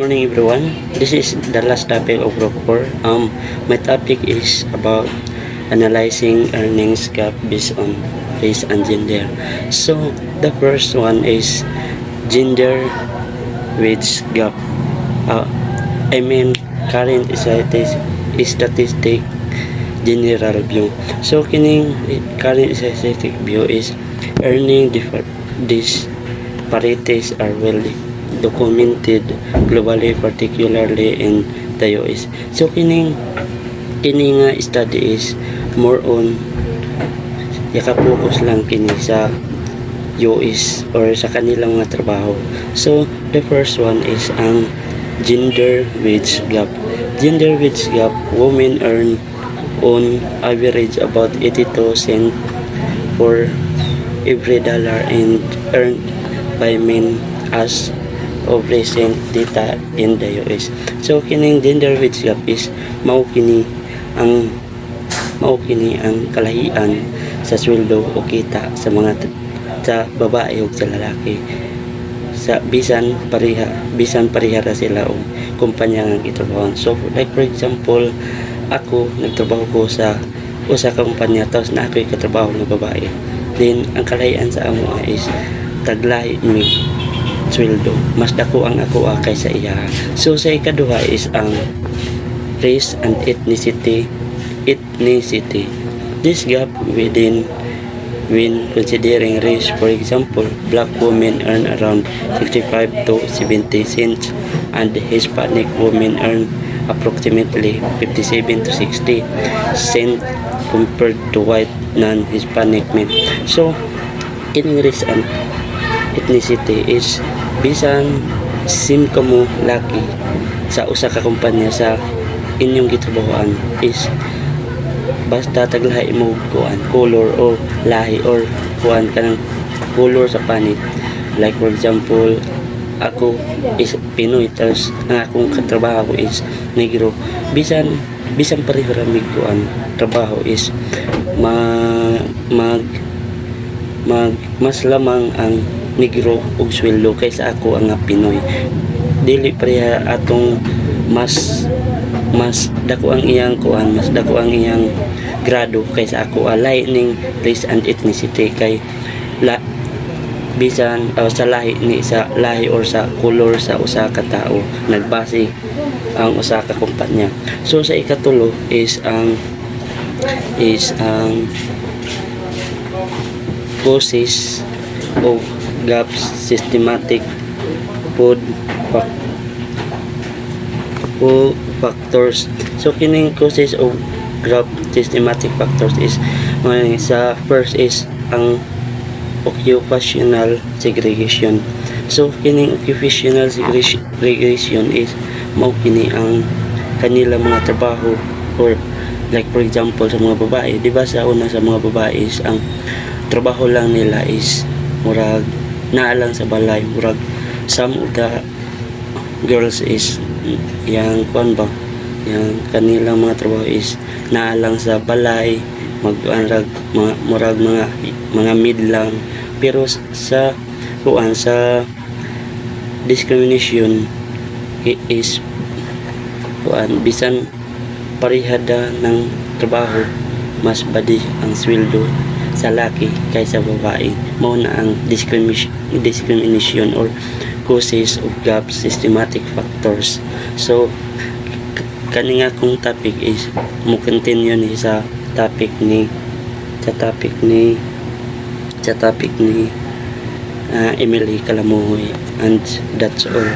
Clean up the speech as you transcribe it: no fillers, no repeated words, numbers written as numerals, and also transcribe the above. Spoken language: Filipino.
Morning everyone. This is the last topic of group 4. My topic is about analyzing earnings gap based on race and gender. So the first one is gender wage gap. I mean current statistic general view. So kining current statistic view is earning disparities are well documented globally, particularly in the US. So kining nga study is more on yaka-focus lang kini sa US or sa kanilang mga trabaho. So the first one is ang gender wage gap. Gender wage gap, women earn on average about 82 cents for every dollar and earned by men as of recent data in the US. So kining gender wage gap is mao kini ang kalahian sa sweldo o kita sa sa babae ug sa lalaki. Sa bisan pareha ra sila og kumpanya nga gitrabahoan. So like for example, ako nagtrabaho ko sa usa ka kumpanya tapos na ako'y katrabaho ng babae. Then ang kalahian sa amo is taglahi mi sweldo, mas dako ang ako kaysa iya. So sa ikaduha is ang race and ethnicity. This gap when considering race, for example, black women earn around 65 to 70 cents and Hispanic women earn approximately 57 to 60 cents compared to white non-Hispanic men. So in race and ethnicity is bisan sim kamo laki sa usa ka kumpanya sa inyong gitrabahoan is basta taglahi mo kuan color o lahi or kuan kanang color sa panit. Like for example, ako is Pinoy tapos ang akong katrabaho is negro. Bisan pareho ra mig kuan trabaho is mas lamang ang negro og sweldo kaysa ako ang Pinoy. Dili pareha atong mas dako ang iyang kuan, mas dako ang iyang grado kaysa ako. Alay ning race and ethnicity kay bisan sa lahi ni sa lahi or sa color sa usa ka tawo nagbase ang usa ka kumpanya. So sa ikatulo is ang causes of gaps systematic food factors. So kining causes of gap systematic factors is sa first is ang occupational segregation. So kining occupational segregation is mao kini ang kanila mga trabaho or like for example sa mga babae, di ba sa una sa mga babae is ang trabaho lang nila is murag naalang sa balay, murag some of the girls is yang kuan ba yang kanilang mga trabaho is naalang sa balay, mag-anrag murag mga mid lang. Pero sa kuan sa discrimination is kuan bisan parihada ng trabaho mas badi ang sweldo sa laki kaysa babae. Mao na ang discrimination or causes of gap systematic factors. So kani nga kong topic is mo continue ni sa topic ni Emily Kalamuhoy, and that's all.